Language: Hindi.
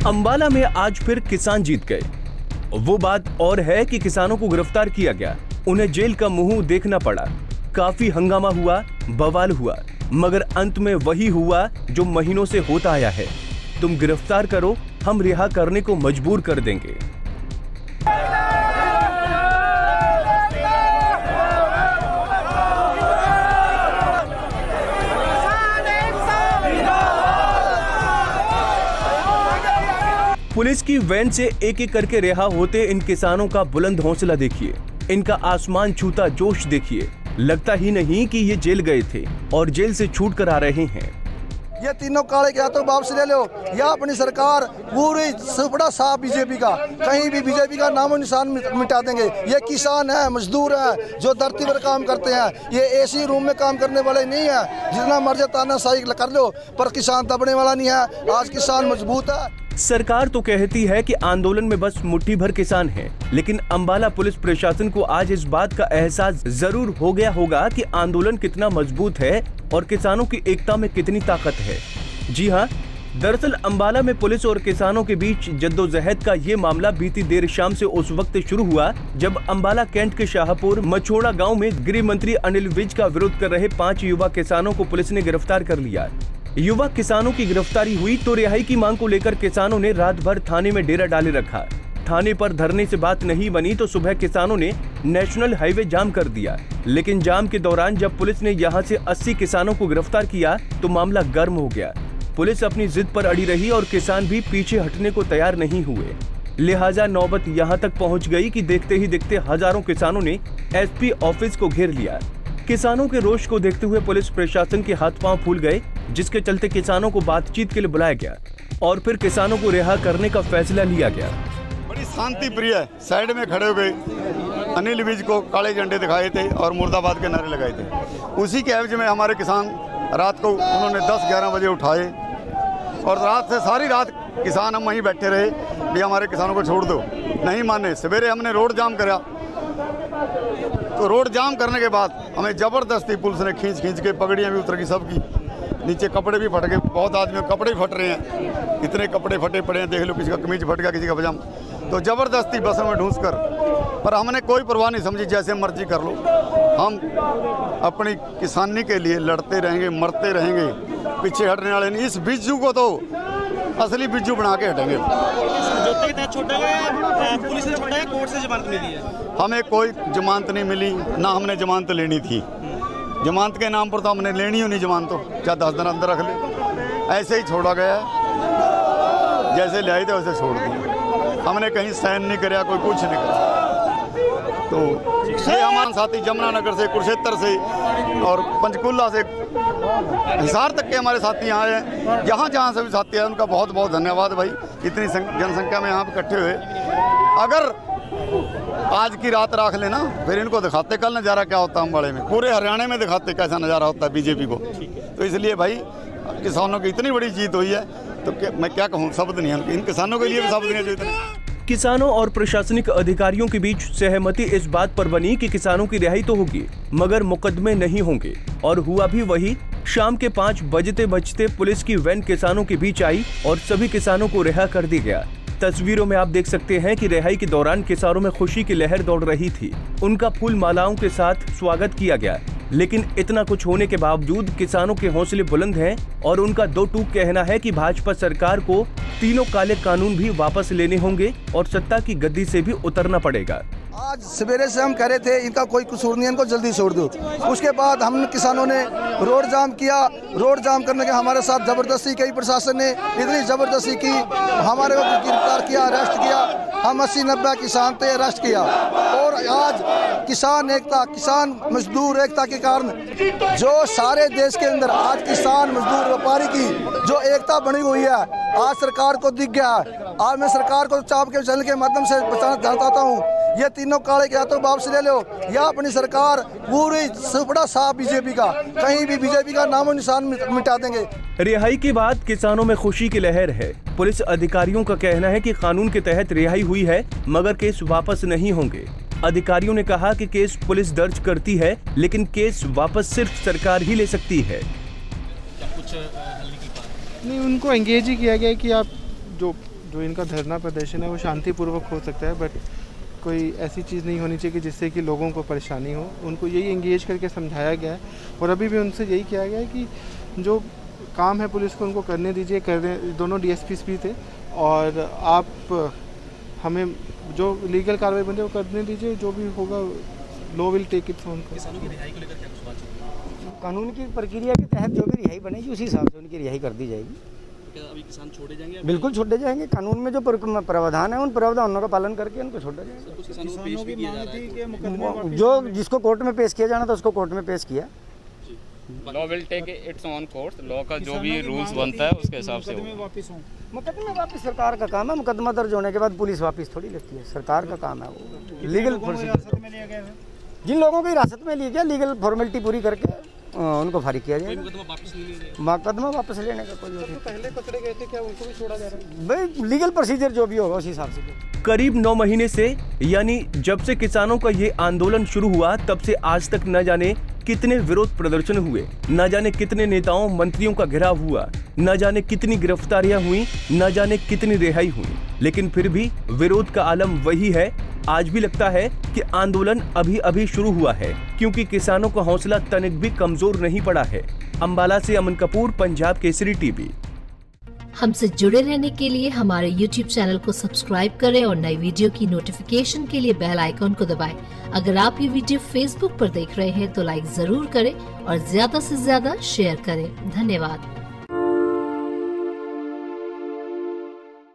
अंबाला में आज फिर किसान जीत गए। वो बात और है कि किसानों को गिरफ्तार किया गया, उन्हें जेल का मुंह देखना पड़ा। काफी हंगामा हुआ, बवाल हुआ, मगर अंत में वही हुआ जो महीनों से होता आया है। तुम गिरफ्तार करो, हम रिहा करने को मजबूर कर देंगे। पुलिस की वैन से एक एक करके रिहा होते इन किसानों का बुलंद हौसला देखिए, इनका आसमान छूता जोश देखिए। लगता ही नहीं कि ये जेल गए थे और जेल से छूट कर आ रहे हैं। ये तीनों काले क्या तो वापस ले लो, या अपनी सरकार पूरी सुपड़ा साफ बीजेपी का, कहीं भी बीजेपी का नामो निशान मिटा देंगे। ये किसान है, मजदूर है, जो धरती पर काम करते हैं। ये एसी रूम में काम करने वाले नहीं है। जितना मर्जी तानाशाही कर लो, पर किसान दबने वाला नहीं है। आज किसान मजबूत है। सरकार तो कहती है कि आंदोलन में बस मुट्ठी भर किसान हैं, लेकिन अंबाला पुलिस प्रशासन को आज इस बात का एहसास जरूर हो गया होगा कि आंदोलन कितना मजबूत है और किसानों की एकता में कितनी ताकत है। जी हाँ, दरअसल अंबाला में पुलिस और किसानों के बीच जद्दोजहद का ये मामला बीती देर शाम से उस वक्त शुरू हुआ जब अंबाला कैंट के शाहपुर मछोड़ा गाँव में गृह मंत्री अनिल विज का विरोध कर रहे 5 युवा किसानों को पुलिस ने गिरफ्तार कर लिया। युवा किसानों की गिरफ्तारी हुई तो रिहाई की मांग को लेकर किसानों ने रात भर थाने में डेरा डाले रखा। थाने पर धरने से बात नहीं बनी तो सुबह किसानों ने नेशनल हाईवे जाम कर दिया। लेकिन जाम के दौरान जब पुलिस ने यहां से 80 किसानों को गिरफ्तार किया तो मामला गर्म हो गया। पुलिस अपनी जिद पर अड़ी रही और किसान भी पीछे हटने को तैयार नहीं हुए। लिहाजा नौबत यहां तक पहुंच गई कि देखते ही देखते हजारों किसानों ने एसपी ऑफिस को घेर लिया। किसानों के रोष को देखते हुए पुलिस प्रशासन के हाथ पांव फूल गए, जिसके चलते किसानों को बातचीत के लिए बुलाया गया और फिर किसानों को रिहा करने का फैसला लिया गया। बड़ी शांति प्रिय साइड में खड़े हो गए, अनिल विज को काले झंडे दिखाए थे और मुर्दाबाद के नारे लगाए थे। उसी के एवज में हमारे किसान रात को उन्होंने 10-11 बजे उठाए और रात से सारी रात किसान हम वहीं बैठे रहे भी हमारे किसानों को छोड़ दो। नहीं माने। सवेरे हमने रोड जाम करा तो रोड जाम करने के बाद हमें ज़बरदस्ती पुलिस ने खींच के, पगड़ियाँ भी उतर गई सबकी, नीचे कपड़े भी फट गए, बहुत आदमियों के कपड़े फट रहे हैं, इतने कपड़े फटे पड़े हैं, देख लो, किसी का कमीज फट गया, किसी का पजामा। तो ज़बरदस्ती बसों में ढूंस कर, पर हमने कोई परवाह नहीं समझी, जैसे मर्जी कर लो, हम अपनी किसानी के लिए लड़ते रहेंगे, मरते रहेंगे, पीछे हटने वाले नहीं। इस बिज्जू को तो असली बिज्जू बना के हटेंगे। पुलिस ने छोड़ा है, कोर्ट से जमानत मिली है? हमें कोई जमानत नहीं मिली, ना हमने जमानत लेनी थी। जमानत के नाम पर तो हमने लेनी ही नहीं जमानत, तो चाहे 10 दिन अंदर रख ले। ऐसे ही छोड़ा गया है, जैसे ले आए थे वैसे छोड़ दिया। हमने कहीं साइन नहीं कराया, कोई कुछ नहीं करा। तो ये हमारे साथी जमुनानगर से, कुरुक्षेत्र से और पंचकुला से, हिसार तक के हमारे साथी यहाँ आए हैं। जहाँ जहाँ से भी साथी आए उनका बहुत बहुत धन्यवाद भाई। इतनी जनसंख्या में यहाँ पे इकट्ठे हुए। अगर आज की रात राख लेना, फिर इनको दिखाते कल नज़ारा क्या होता है अंबाड़े में, पूरे हरियाणा में दिखाते कैसा नज़ारा होता है बीजेपी को। तो इसलिए भाई किसानों की इतनी बड़ी जीत हुई है तो मैं क्या कहूँ, शब्द नहीं है। इन किसानों के लिए भी शब्द नहीं है जो किसानों और प्रशासनिक अधिकारियों के बीच सहमति इस बात पर बनी कि किसानों की रिहाई तो होगी मगर मुकदमे नहीं होंगे, और हुआ भी वही। शाम के 5 बजते पुलिस की वैन किसानों के बीच आई और सभी किसानों को रिहा कर दिया गया। तस्वीरों में आप देख सकते हैं कि रिहाई के दौरान किसानों में खुशी की लहर दौड़ रही थी। उनका फूल मालाओं के साथ स्वागत किया गया। लेकिन इतना कुछ होने के बावजूद किसानों के हौसले बुलंद हैं और उनका दो टूक कहना है कि भाजपा सरकार को तीनों काले कानून भी वापस लेने होंगे और सत्ता की गद्दी से भी उतरना पड़ेगा। आज सवेरे से हम कह रहे थे इनका कोई कसूर नहीं है, इनको जल्दी छोड़ दो। उसके बाद हम किसानों ने रोड जाम किया। रोड जाम करने के हमारे साथ जबरदस्ती की, प्रशासन ने इतनी जबरदस्ती की, हमारे को गिरफ्तार किया, अरेस्ट किया। हम 80-90 किसान थे, अरेस्ट किया। और आज किसान एकता, किसान मजदूर एकता के कारण जो सारे देश के अंदर आज किसान मजदूर व्यापारी की जो एकता बनी हुई है, आज सरकार को दिख गया। आज मैं सरकार को चाप के चलने के माध्यम से बताना चाहता हूँ, ये तीनों काले क्या तो वापस ले लो, या अपनी सरकार पूरी सुपड़ा साफ बीजेपी का, कहीं भी बीजेपी का नामो निशान मिटा देंगे। रिहाई के बाद किसानों में खुशी की लहर है। पुलिस अधिकारियों का कहना है कि कानून के तहत रिहाई हुई है मगर केस वापस नहीं होंगे। अधिकारियों ने कहा कि केस पुलिस दर्ज करती है लेकिन केस वापस सिर्फ सरकार ही ले सकती है। नहीं, उनको एंगेज ही किया गया कि आप जो जो इनका धरना प्रदर्शन है वो शांतिपूर्वक हो सकता है, बट कोई ऐसी चीज़ नहीं होनी चाहिए कि जिससे कि लोगों को परेशानी हो। उनको यही एंगेज करके समझाया गया है और अभी भी उनसे यही किया गया है कि जो काम है पुलिस को उनको करने दीजिए, दोनों DSPs भी थे, और आप हमें जो लीगल कार्रवाई बनती है वो करने दीजिए, जो भी होगा लो विल टेक इट ऑन। किसानों की रिहाई को लेकर क्या कुछ बात? कानून की प्रक्रिया के तहत जो भी रिहाई बनेगी उसी हिसाब से उनकी रिहाई कर दी जाएगी। क्या अभी किसान छोड़े जाएंगे? बिल्कुल छोड़े जाएंगे। कानून में जो प्रावधान है उन प्रावधानों का पालन करके उनको छोड़ा जाएगा। कुछ किसानों को पेश भी किया जा रहा है। जो जिसको कोर्ट में पेश किया जाना था उसको कोर्ट में पेश किया। Law will take its on course. Law का जो भी रूल्स बनता है उसके हिसाब से मुकदमे वापस सरकार का काम है। मुकदमा दर्ज होने के बाद पुलिस वापस थोड़ी लेती है, सरकार का काम है वो। लीगल जिन लोगों को हिरासत में लिया गया, लीगल फॉर्मेलिटी पूरी करके उनको फारिग किया जाएगा। मुकदमा वापस लेने का कोई पहले पकड़े गए थे, क्या उनको भी छोड़ा जा रहा है? भाई लीगल प्रोसीजर जो भी होगा उस हिसाब से। करीब 9 महीने से, यानी जब से किसानों का ये आंदोलन शुरू हुआ तब से आज तक न जाने कितने विरोध प्रदर्शन हुए, न जाने कितने नेताओं मंत्रियों का घेराव हुआ, न जाने कितनी गिरफ्तारियां हुई, न जाने कितनी रिहाई हुई, लेकिन फिर भी विरोध का आलम वही है। आज भी लगता है कि आंदोलन अभी अभी शुरू हुआ है, क्योंकि किसानों का हौसला तनिक भी कमजोर नहीं पड़ा है। अंबाला से अमन कपूर, पंजाब केसरी टीवी। हमसे जुड़े रहने के लिए हमारे YouTube चैनल को सब्सक्राइब करें और नई वीडियो की नोटिफिकेशन के लिए बेल आइकॉन को दबाएं। अगर आप ये वीडियो Facebook पर देख रहे हैं तो लाइक जरूर करें और ज्यादा से ज्यादा शेयर करें। धन्यवाद।